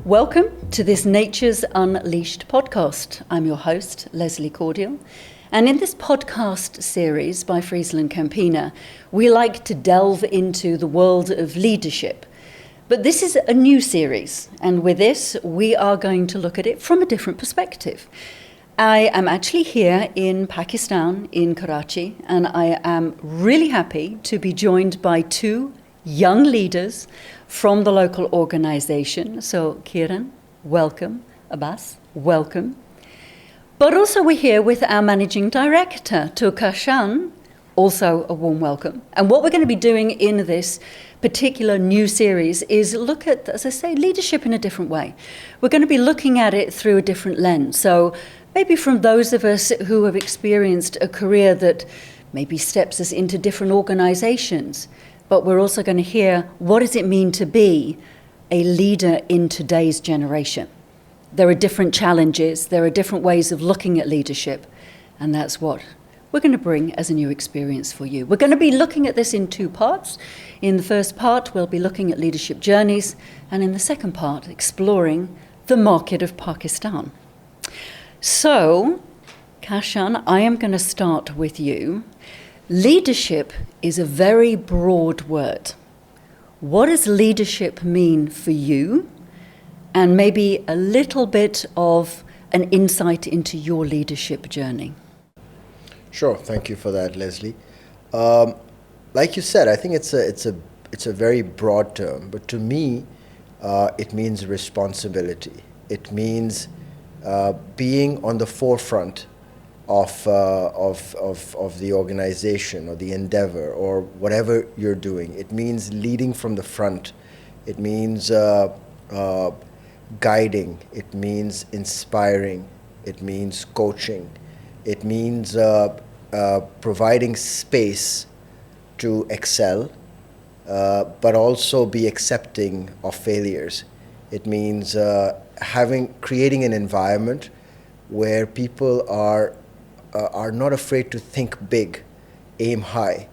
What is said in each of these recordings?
Welcome to this Nature's Unleashed podcast. I'm your host, Leslie Cordial. And in this podcast series by FrieslandCampina, we like to delve into the world of leadership. But this is a new series, and with this, we are going to look at it from a different perspective. I am actually here in Pakistan, in Karachi, and I am really happy to be joined by two young leaders from the local organization. So Kiran, welcome. Abbas, welcome. But also we're here with our managing director, to Kashan, also a warm welcome. And what we're going to be doing in this particular new series is look at, as I say, leadership in a different way. We're going to be looking at it through a different lens. So maybe from those of us who have experienced a career that maybe steps us into different organizations, but we're also going to hear what does it mean to be a leader in today's generation. There are different challenges, there are different ways of looking at leadership, and that's what we're going to bring as a new experience for you. We're going to be looking at this in two parts. In the first part, we'll be looking at leadership journeys, and in the second part, exploring the market of Pakistan. So, Kashan, I am going to start with you. Leadership is a very broad word. What does leadership mean for you? And maybe a little bit of an insight into your leadership journey. Sure, thank you for that, Leslie. Like you said, I think it's a very broad term, but to me, it means responsibility. It means being on the forefront of the organization or the endeavor or whatever you're doing. It means leading from the front. It means guiding. It means inspiring. It means coaching. It means providing space to excel, but also be accepting of failures. It means creating an environment where people are not afraid to think big, aim high,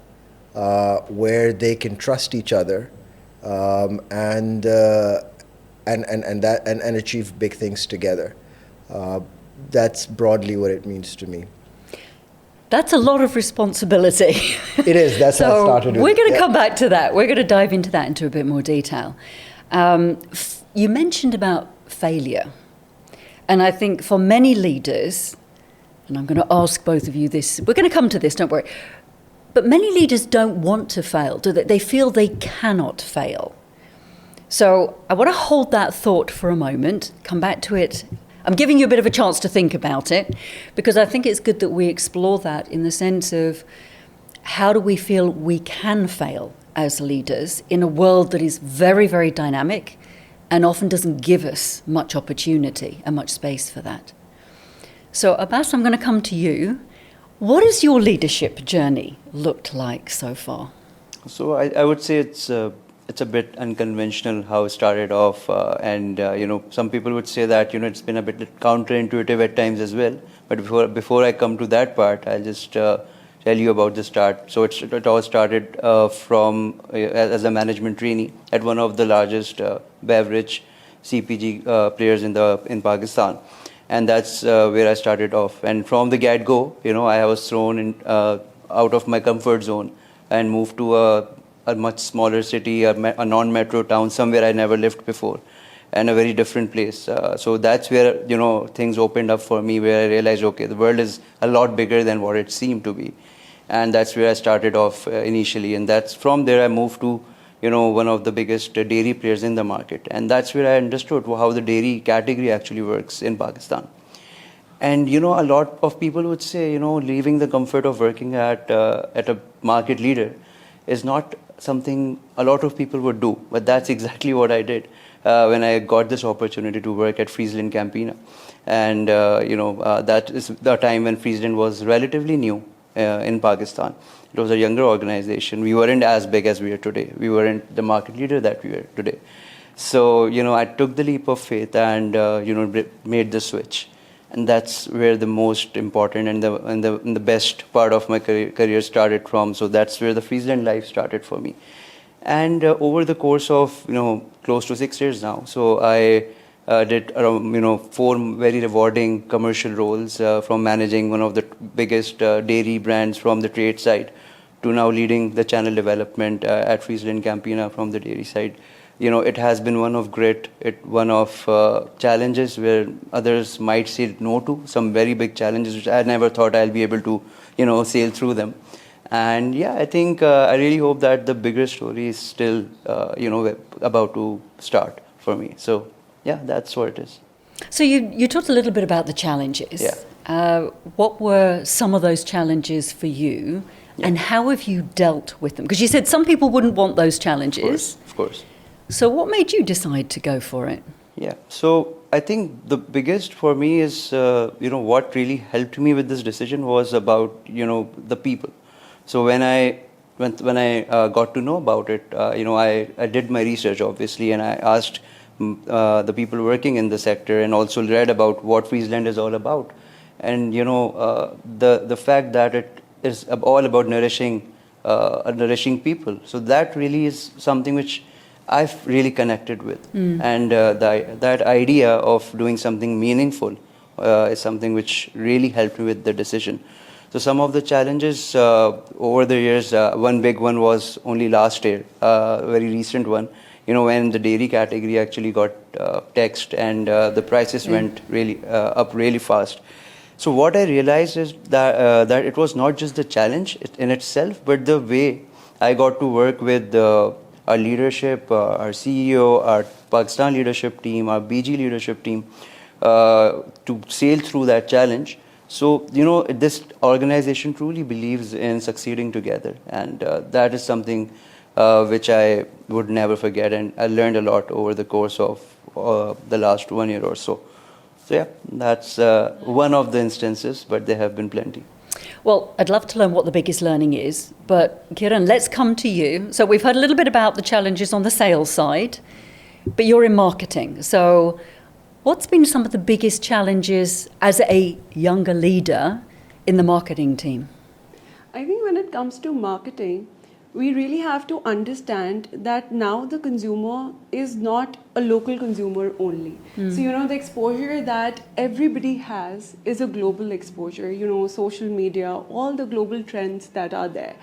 where they can trust each other, and achieve big things together. That's broadly what it means to me. That's a lot of responsibility. It is. That's how I started. We're going to come back to that. We're going to dive into that into a bit more detail. You mentioned about failure, and I think for many leaders, and I'm going to ask both of you this. We're going to come to this, don't worry. But many leaders don't want to fail, do they? They feel they cannot fail. So I want to hold that thought for a moment, come back to it. I'm giving you a bit of a chance to think about it, because I think it's good that we explore that in the sense of how do we feel we can fail as leaders in a world that is very, very dynamic and often doesn't give us much opportunity and much space for that. So, Abbas, I'm going to come to you. What has your leadership journey looked like so far? So, I would say it's a bit unconventional how it started off, and some people would say that it's been a bit counterintuitive at times as well. But before I come to that part, I'll just tell you about the start. So it all started from as a management trainee at one of the largest beverage CPG players in Pakistan. And that's where I started off. And from the get-go, I was thrown out of my comfort zone and moved to a much smaller city, a non-metro town, somewhere I never lived before, and a very different place. So that's where, things opened up for me, where I realized, okay, the world is a lot bigger than what it seemed to be. And that's where I started off initially. And that's from there I moved to, one of the biggest dairy players in the market. And that's where I understood how the dairy category actually works in Pakistan. And, a lot of people would say, leaving the comfort of working at a market leader is not something a lot of people would do. But that's exactly what I did when I got this opportunity to work at FrieslandCampina. And, that is the time when Friesland was relatively new in Pakistan. It was a younger organization. We weren't as big as we are today. We weren't the market leader that we are today. So, I took the leap of faith and, made the switch. And that's where the most important and the best part of my career started from. So that's where the Friesland life started for me. And over the course of, close to 6 years now, so I did around 4 very rewarding commercial roles, from managing one of the biggest dairy brands from the trade side to now leading the channel development at FrieslandCampina from the dairy side. It has been one of grit, one of challenges where others might say no to, some very big challenges which I never thought I'll be able to, sail through them. And yeah, I think I really hope that the bigger story is still, about to start for me. So yeah, that's what it is. So you talked a little bit about the challenges. Yeah. What were some of those challenges for you, and how have you dealt with them? Because you said some people wouldn't want those challenges. Of course. So what made you decide to go for it? Yeah. So I think the biggest for me is, what really helped me with this decision was about, the people. So when I got to know about it, I did my research obviously, and I asked the people working in the sector, and also read about what Friesland is all about, and the fact that it is all about nourishing people. So that really is something which I've really connected with, and that idea of doing something meaningful is something which really helped me with the decision. So some of the challenges over the years, one big one was only last year, a very recent one, when the dairy category actually got taxed, and the prices went really up really fast. So what I realized is that it was not just the challenge in itself, but the way I got to work with our leadership, our CEO, our Pakistan leadership team, our BG leadership team, to sail through that challenge. So, this organization truly believes in succeeding together, and that is something which I would never forget, and I learned a lot over the course of the last 1 year or so. So yeah, that's one of the instances, but there have been plenty. Well, I'd love to learn what the biggest learning is, but Kiran, let's come to you. So we've heard a little bit about the challenges on the sales side, but you're in marketing. So what's been some of the biggest challenges as a younger leader in the marketing team? I think when it comes to marketing, we really have to understand that now the consumer is not a local consumer only. So, the exposure that everybody has is a global exposure, social media, all the global trends that are there.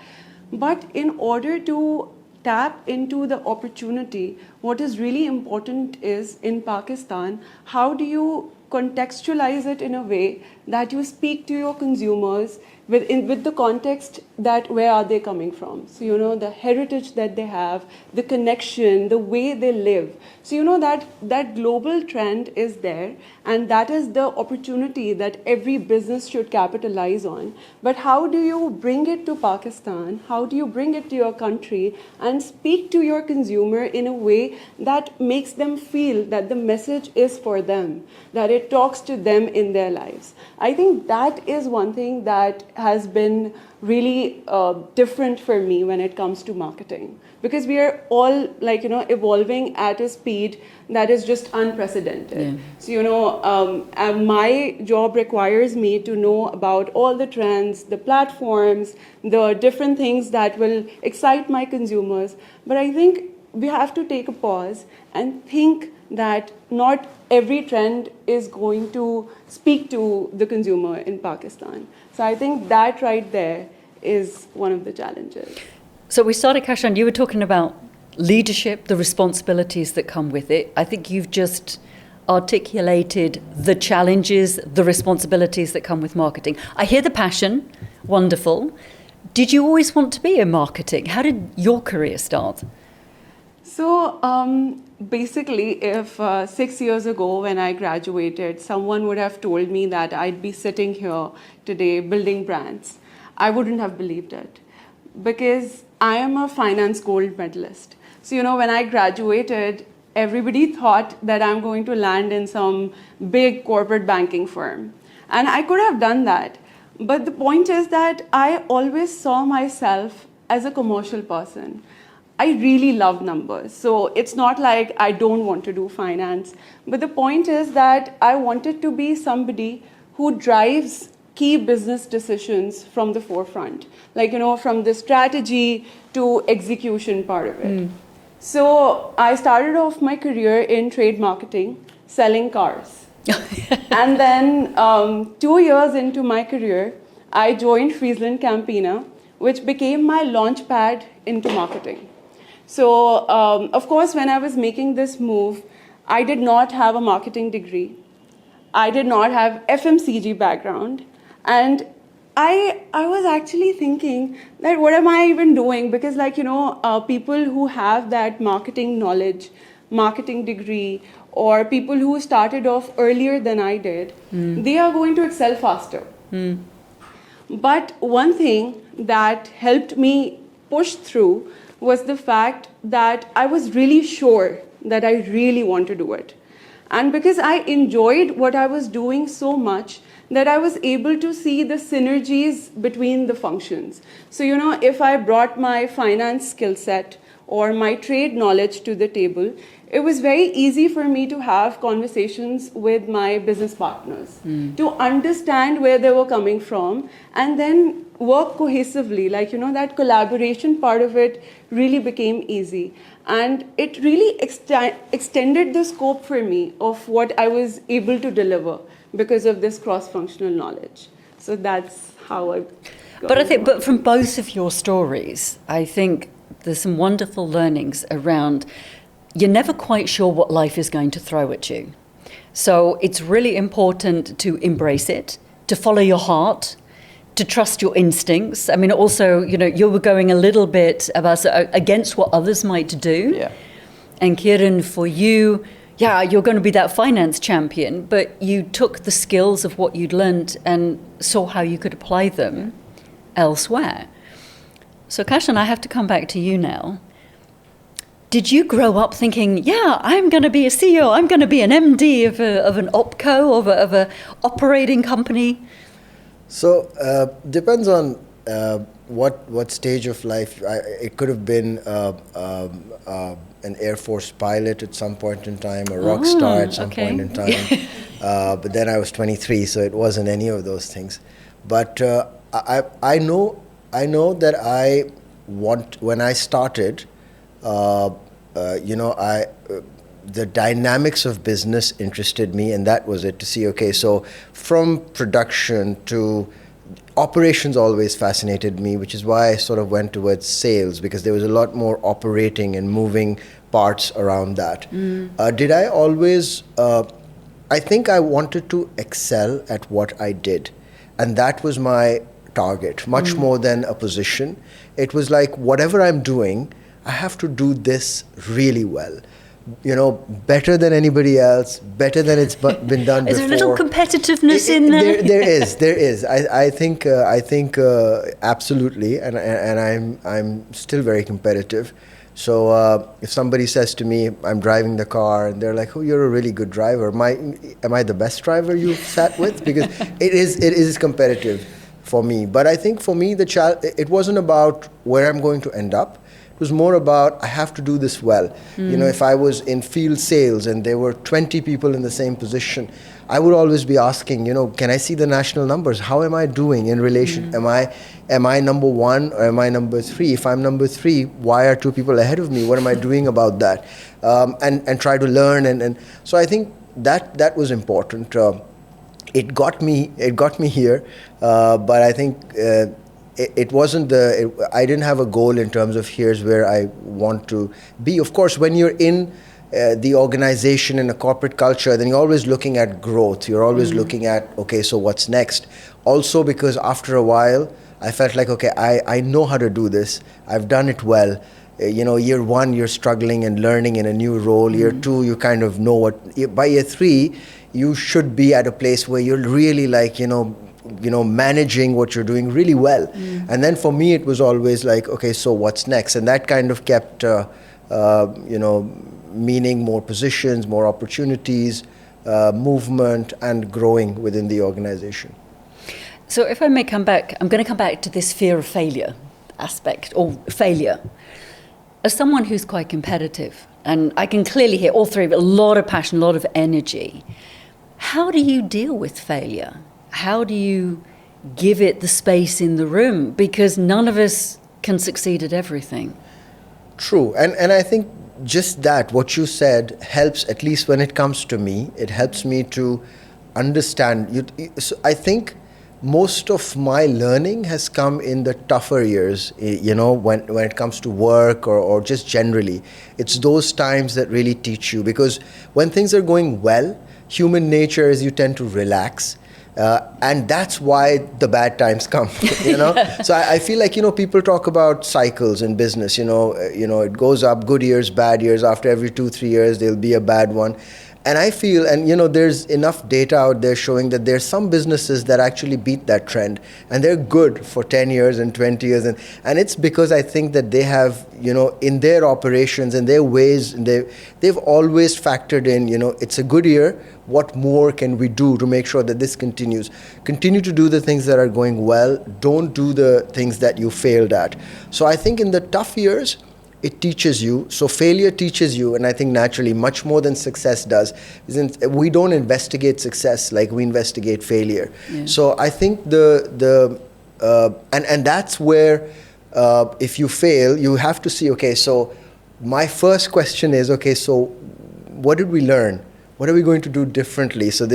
But in order to tap into the opportunity, what is really important is in Pakistan, how do you contextualize it in a way that you speak to your consumers with the context that where are they coming from. So, the heritage that they have, the connection, the way they live. So, that global trend is there, and that is the opportunity that every business should capitalize on. But how do you bring it to Pakistan? How do you bring it to your country and speak to your consumer in a way that makes them feel that the message is for them, that it talks to them in their lives? I think that is one thing that has been really different for me when it comes to marketing, because we are all evolving at a speed that is just unprecedented. So my job requires me to know about all the trends, the platforms, the different things that will excite my consumers. But I think we have to take a pause and think that not every trend is going to speak to the consumer in Pakistan. So I think that right there is one of the challenges. So we started, Kashan, you were talking about leadership, the responsibilities that come with it. I think you've just articulated the challenges, the responsibilities that come with marketing. I hear the passion, wonderful. Did you always want to be in marketing? How did your career start? So basically, if 6 years ago when I graduated, someone would have told me that I'd be sitting here today building brands, I wouldn't have believed it, because I am a finance gold medalist. So, when I graduated, everybody thought that I'm going to land in some big corporate banking firm. And I could have done that. But the point is that I always saw myself as a commercial person. I really love numbers. So it's not like I don't want to do finance. But the point is that I wanted to be somebody who drives key business decisions from the forefront, from the strategy to execution part of it. So I started off my career in trade marketing, selling cars. And then 2 years into my career, I joined FrieslandCampina, which became my launch pad into marketing. So, of course, when I was making this move, I did not have a marketing degree. I did not have FMCG background. And I was actually thinking that what am I even doing? Because people who have that marketing knowledge, marketing degree, or people who started off earlier than I did, they are going to excel faster. But one thing that helped me push through was the fact that I was really sure that I really want to do it. And because I enjoyed what I was doing so much, that I was able to see the synergies between the functions. So, if I brought my finance skill set or my trade knowledge to the table, it was very easy for me to have conversations with my business partners, to understand where they were coming from, and then work cohesively. That collaboration part of it really became easy. And it really extended the scope for me of what I was able to deliver because of this cross-functional knowledge. So that's how I got But from both of your stories, I think there's some wonderful learnings around you're never quite sure what life is going to throw at you. So it's really important to embrace it, to follow your heart, to trust your instincts. I mean, also, you were going a little bit against what others might do. Yeah. And Kiran, for you, you're going to be that finance champion, but you took the skills of what you'd learned and saw how you could apply them elsewhere. So Kashan, I have to come back to you now. Did you grow up thinking, I'm going to be a CEO, I'm going to be an MD of an opco, of a operating company? So depends on what stage of life. It could have been an Air Force pilot at some point in time, a rock star at some point in time. But then I was 23, so it wasn't any of those things. But I know that I want, when I started, the dynamics of business interested me, and that was it, to see, so from production to operations always fascinated me, which is why I sort of went towards sales, because there was a lot more operating and moving parts around that. Did I always, I think I wanted to excel at what I did, and that was my target, much more than a position. It was like, whatever I'm doing, I have to do this really well. Better than anybody else, better than it's been done before. Is there a little competitiveness in there? There is. I think absolutely, and I'm still very competitive. So if somebody says to me, I'm driving the car, and they're like, "Oh, you're a really good driver. Am I the best driver you've sat with?" Because it is competitive for me. But I think for me, it wasn't about where I'm going to end up. It was more about, I have to do this well. If I was in field sales and there were 20 people in the same position, I would always be asking, can I see the national numbers? How am I doing in relation? Am I number one or am I number three? If I'm number three, why are two people ahead of me? What am I doing about that? And try to learn. And so I think that was important. It got me here, but I think it wasn't I didn't have a goal in terms of here's where I want to be. Of course, when you're in the organization in a corporate culture, then you're always looking at growth. You're always looking at, so what's next? Also, because after a while, I felt like, I know how to do this. I've done it well. Year one, you're struggling and learning in a new role. Year two, you kind of know what. By year three, you should be at a place where you're really like, managing what you're doing really well. And then for me, it was always like, so what's next? And that kind of kept, meaning more positions, more opportunities, movement, and growing within the organization. So if I may come back, I'm going to come back to this fear of failure aspect, or failure. As someone who's quite competitive, and I can clearly hear all three of it, a lot of passion, a lot of energy. How do you deal with failure? How do you give it the space in the room? Because none of us can succeed at everything. True. And I think just that, what you said helps, at least when it comes to me, it helps me to understand. So I think most of my learning has come in the tougher years, when it comes to work or just generally. It's those times that really teach you, because when things are going well, human nature is you tend to relax. And that's why the bad times come, So I feel like, people talk about cycles in business, it goes up, good years, bad years. After every 2-3 years, there'll be a bad one. And I feel, and there's enough data out there showing that there's some businesses that actually beat that trend, and they're good for 10 years and 20 years. And it's because I think that they have, in their operations and their ways, they've always factored in, it's a good year. What more can we do to make sure that this continues? Continue to do the things that are going well. Don't do the things that you failed at. So I think in the tough years, it teaches you. So failure teaches you, and I think naturally much more than success does. We don't investigate success like we investigate failure. Yeah. So I think and that's where if you fail, you have to see, okay, so my first question is, okay, so what did we learn? What are we going to do differently? So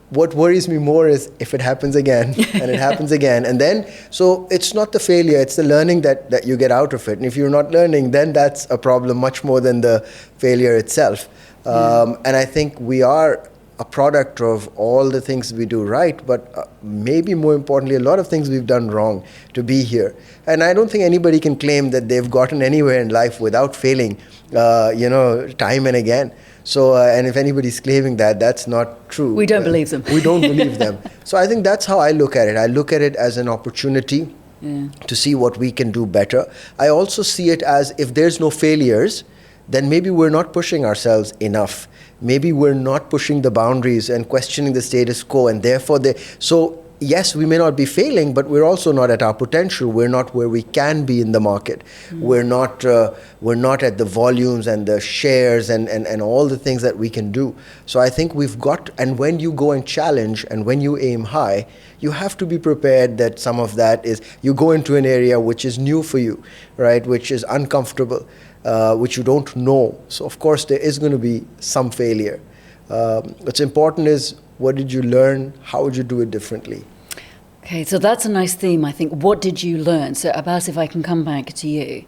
what worries me more is if it happens again and it happens again. And then, so it's not the failure, it's the learning that you get out of it. And if you're not learning, then that's a problem much more than the failure itself. And I think we are a product of all the things we do right, but maybe more importantly, a lot of things we've done wrong to be here. And I don't think anybody can claim that they've gotten anywhere in life without failing, time and again. So, and if anybody's claiming that, that's not true. We don't believe them. We don't believe them. So I think that's how I look at it. I look at it as an opportunity to see what we can do better. I also see it as, if there's no failures, then maybe we're not pushing ourselves enough. Maybe we're not pushing the boundaries and questioning the status quo, and therefore so yes, we may not be failing, but we're also not at our potential. We're not where we can be in the market. We're not at the volumes and the shares and all the things that we can do. So I think we've got, and when you go and challenge and when you aim high, you have to be prepared that some of that is, you go into an area which is new for you, right, which is uncomfortable, which you don't know. So of course there is going to be some failure. What's important is, what did you learn? How would you do it differently? Okay, so that's a nice theme, I think. What did you learn? So Abbas, if I can come back to you,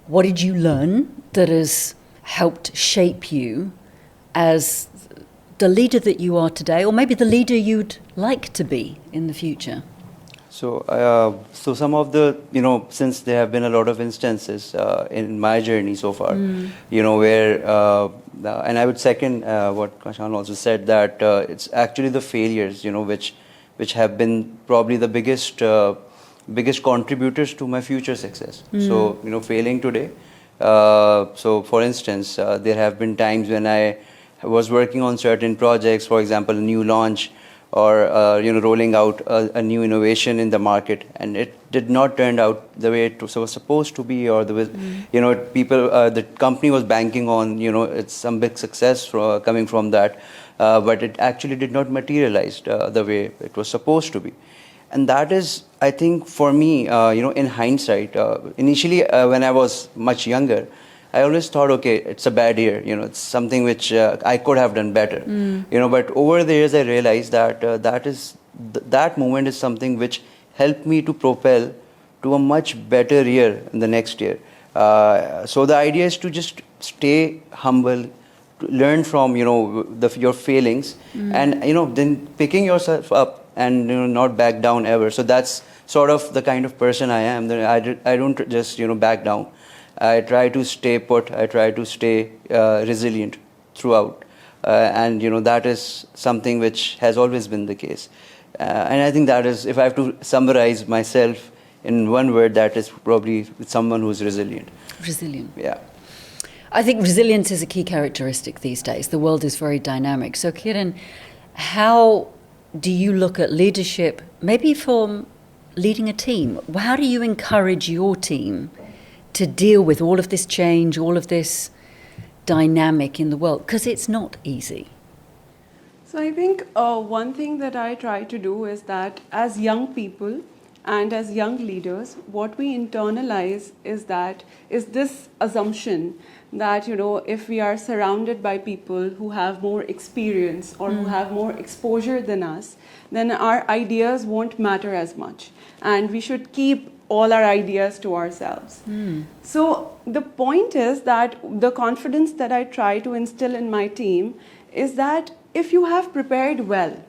what did you learn that has helped shape you as the leader that you are today, or maybe the leader you'd like to be in the future? So some of the, since there have been a lot of instances in my journey so far, where, and I would second what Kashan also said, that it's actually the failures, which have been probably the biggest contributors to my future success. So, failing today. So, for instance, there have been times when I was working on certain projects, for example, a new launch, or rolling out a new innovation in the market, and it did not turn out the way it was supposed to be, or the way, the company was banking on it's some big success coming from that, but it actually did not materialize the way it was supposed to be. And that is, I think, for me, in hindsight, initially when I was much younger, I always thought, okay, it's a bad year, it's something which I could have done better, but over the years I realized that that moment is something which helped me to propel to a much better year in the next year. So the idea is to just stay humble, to learn from, your failings, and, then picking yourself up and, not back down ever. So that's sort of the kind of person I am. I don't just, back down. I try to stay put. I try to stay resilient throughout, and that is something which has always been the case. And I think that is, if I have to summarize myself in one word, that is probably someone who's resilient. Resilient. Yeah. I think resilience is a key characteristic these days. The world is very dynamic. So, Kiran, how do you look at leadership, maybe from leading a team? How do you encourage your team to deal with all of this change, all of this dynamic in the world? Because it's not easy. So I think one thing that I try to do is that as young people, and as young leaders, what we internalize is this assumption that, if we are surrounded by people who have more experience or who have more exposure than us, then our ideas won't matter as much. And we should keep all our ideas to ourselves. So the point is that the confidence that I try to instill in my team is that if you have prepared well,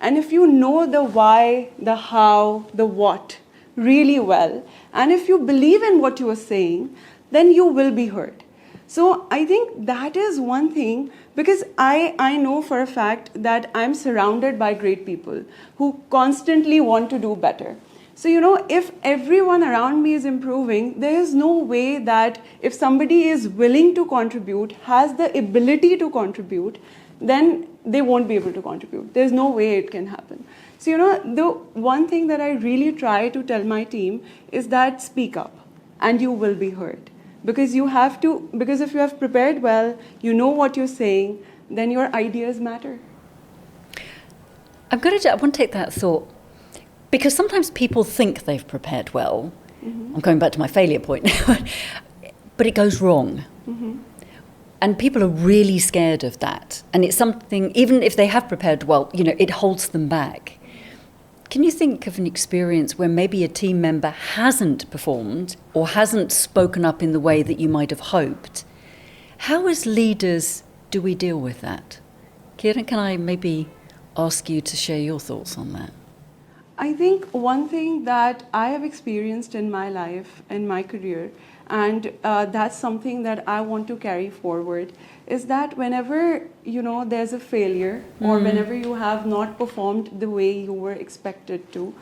and if you know the why, the how, the what really well, and if you believe in what you are saying, then you will be heard. So I think that is one thing, because I know for a fact that I'm surrounded by great people who constantly want to do better. So, if everyone around me is improving, there is no way that if somebody is willing to contribute, has the ability to contribute, then they won't be able to contribute. There's no way it can happen. So, the one thing that I really try to tell my team is that speak up and you will be heard. Because if you have prepared well, you know what you're saying, then your ideas matter. I want to take that thought, because sometimes people think they've prepared well. I'm going back to my failure point now, but it goes wrong. And people are really scared of that. And it's something, even if they have prepared well, it holds them back. Can you think of an experience where maybe a team member hasn't performed or hasn't spoken up in the way that you might have hoped? How, as leaders, do we deal with that? Kiran, can I maybe ask you to share your thoughts on that? I think one thing that I have experienced in my life, in my career, and that's something that I want to carry forward, is that whenever, there's a failure or whenever you have not performed the way you were expected to,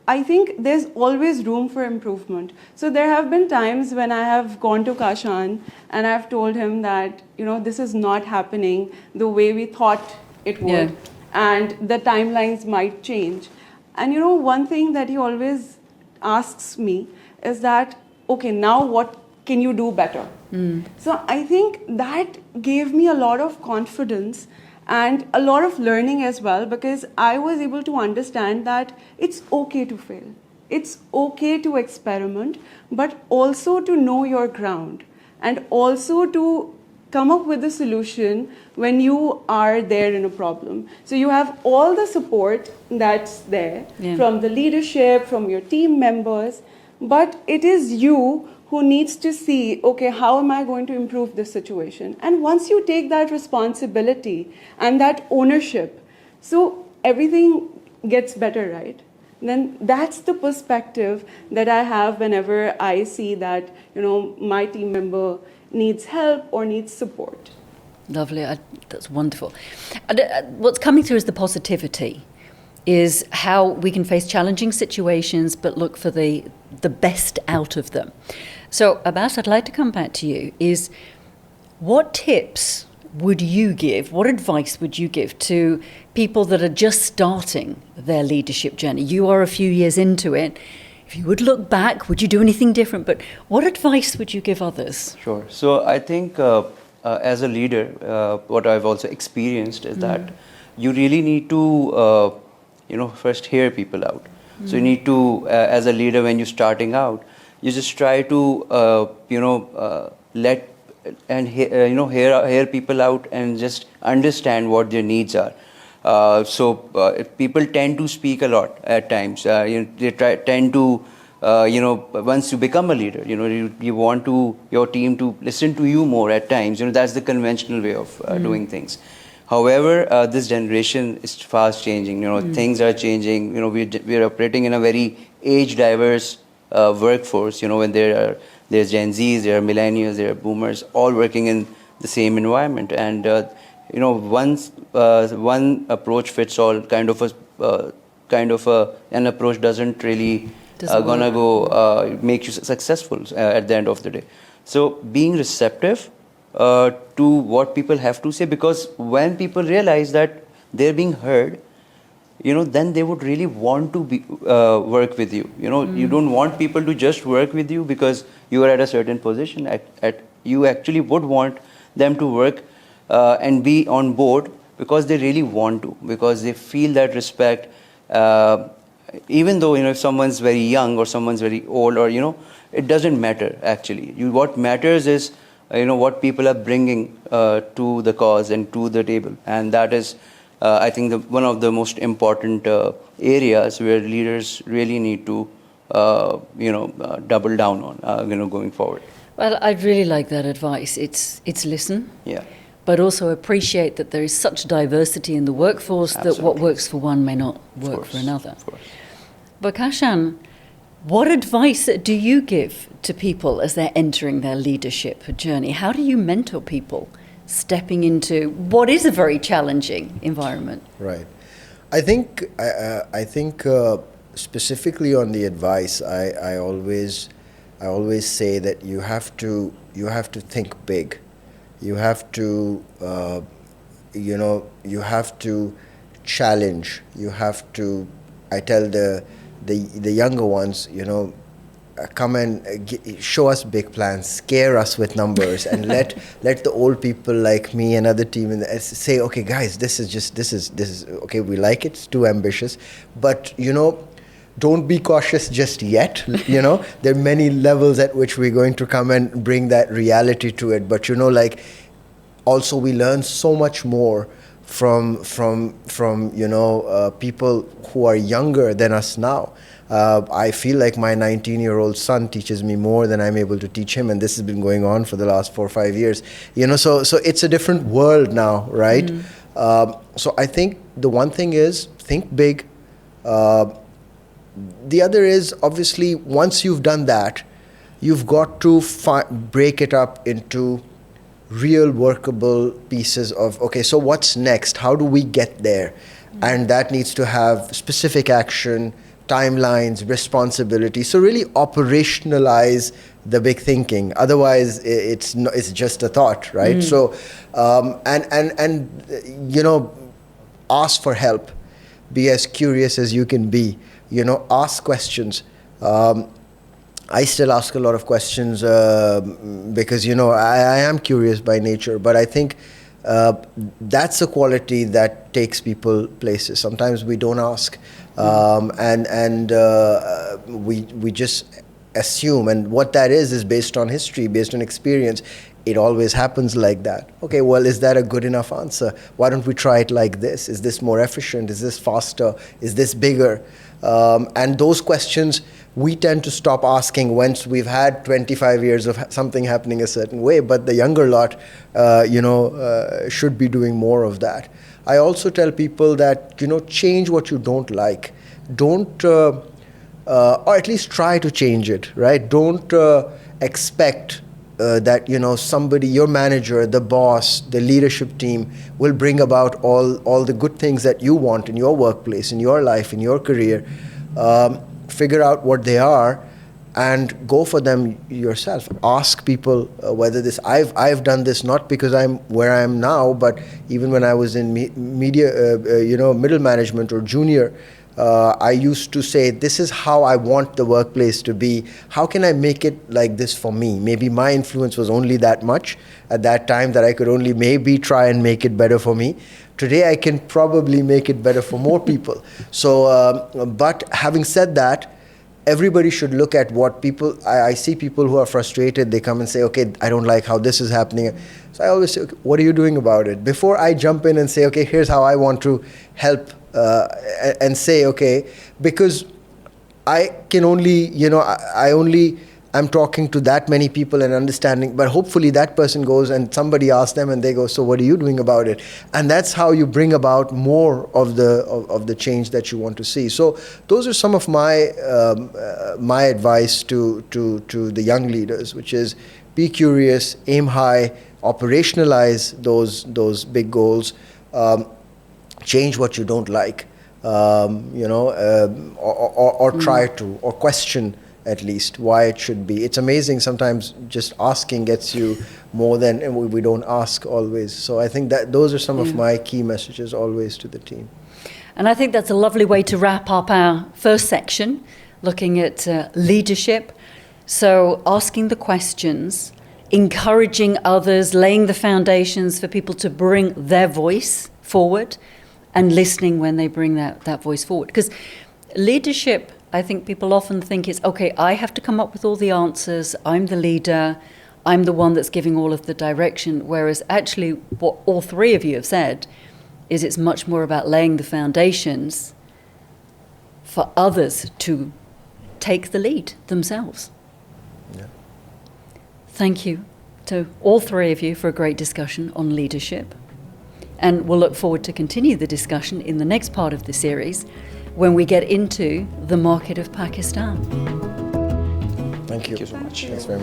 I think there's always room for improvement. So there have been times when I have gone to Kashan and I've told him that, this is not happening the way we thought it would, and the timelines might change. And one thing that he always asks me is that, okay, now what can you do better? So I think that gave me a lot of confidence and a lot of learning as well, because I was able to understand that it's okay to fail. It's okay to experiment, but also to know your ground and also to come up with a solution when you are there in a problem. So you have all the support that's there from the leadership, from your team members, but it is you who needs to see, okay, how am I going to improve this situation? And once you take that responsibility and that ownership, so everything gets better, right? Then that's the perspective that I have whenever I see that, my team member needs help or needs support. Lovely. That's wonderful. What's coming through is the positivity, is how we can face challenging situations but look for the best out of them. So, Abbas, I'd like to come back to you. Is what tips would you give, what advice would you give to people that are just starting their leadership journey? You are a few years into it. If you would look back, would you do anything different? But what advice would you give others? Sure. So I think as a leader, what I've also experienced is that you really need to, first hear people out. So you need to, as a leader, when you're starting out, you just try to, let and hear people out and just understand what their needs are. People tend to speak a lot at times. Tend to, once you become a leader, you want your team to listen to you more at times. That's the conventional way of doing things. However, this generation is fast changing. Things are changing. We're operating in a very age-diverse workforce. When there's Gen Zs, there are millennials, there are boomers, all working in the same environment. And one approach fits all. An approach doesn't really gonna go make you successful at the end of the day. So being receptive to what people have to say, because when people realize that they're being heard, then they would really want to work with you. You don't want people to just work with you because you are at a certain position. You actually would want them to work and be on board because they really want to, because they feel that respect even though, if someone's very young or someone's very old, or, it doesn't matter actually. What matters is, what people are bringing to the cause and to the table. And that is, I think, one of the most important areas where leaders really need to, double down on, going forward. Well, I'd really like that advice. It's listen. Yeah. But also appreciate that there is such diversity in the workforce that what works for one may not work for another. Of course. But Kashan, what advice do you give to people as they're entering their leadership journey? How do you mentor people stepping into what is a very challenging environment? Right. I think specifically on the advice, I always say that you have to think big. You have to you have to challenge. You have to. I tell the younger ones, come and show us big plans, scare us with numbers, and let the old people like me and other team say, okay, guys, this is okay. We like it. It's too ambitious, but don't be cautious just yet. There are many levels at which we're going to come and bring that reality to it. But also we learn so much more from people who are younger than us now. I feel like my 19-year-old son teaches me more than I'm able to teach him, and this has been going on for the last 4 or 5 years. So it's a different world now, right? So I think the one thing is think big. The other is, obviously, once you've done that, you've got to break it up into real workable pieces of, okay, so what's next? How do we get there? And that needs to have specific action, timelines, responsibility. So really operationalize the big thinking. Otherwise, it's just a thought, right? So, ask for help. Be as curious as you can be. Ask questions. I still ask a lot of questions because, I am curious by nature. But I think that's a quality that takes people places. Sometimes we don't ask, and we just assume. And what that is based on history, based on experience. It always happens like that. Okay, well, is that a good enough answer? Why don't we try it like this? Is this more efficient? Is this faster? Is this bigger? And those questions we tend to stop asking once we've had 25 years of something happening a certain way. But the younger lot, should be doing more of that. I also tell people that, change what you don't like. Don't, or at least try to change it, right? Don't expect that somebody, your manager, the boss, the leadership team will bring about all the good things that you want in your workplace, in your life, in your career. Figure out what they are and go for them yourself. Ask people whether this. I've done this not because I'm where I am now, but even when I was in media, middle management or junior. I used to say, this is how I want the workplace to be. How can I make it like this for me? Maybe my influence was only that much at that time that I could only maybe try and make it better for me. Today I can probably make it better for more people. So, but having said that, everybody should look at what people, I see people who are frustrated, they come and say, okay, I don't like how this is happening. So I always say, okay, what are you doing about it? Before I jump in and say, okay, here's how I want to help and say, okay, because I can only, I'm talking to that many people and understanding, but hopefully that person goes and somebody asks them and they go, so what are you doing about it? And that's how you bring about more of the change that you want to see. So those are some of my my advice to the young leaders, which is be curious, aim high, operationalize those big goals, change what you don't like, or try to, or question at least why it should be. It's amazing sometimes just asking gets you more than we don't ask always. So I think that those are some of my key messages always to the team. And I think that's a lovely way to wrap up our first section, looking at leadership. So asking the questions, encouraging others, laying the foundations for people to bring their voice forward, and listening when they bring that voice forward. Because Leadership, I think people often think is, okay, I have to come up with all the answers, I'm the leader, I'm the one that's giving all of the direction, whereas actually what all three of you have said is it's much more about laying the foundations for others to take the lead themselves. Yeah. Thank you to all three of you for a great discussion on leadership. And we'll look forward to continue the discussion in the next part of the series when we get into the market of Pakistan. Thank you. Thank you so much. Thanks very much.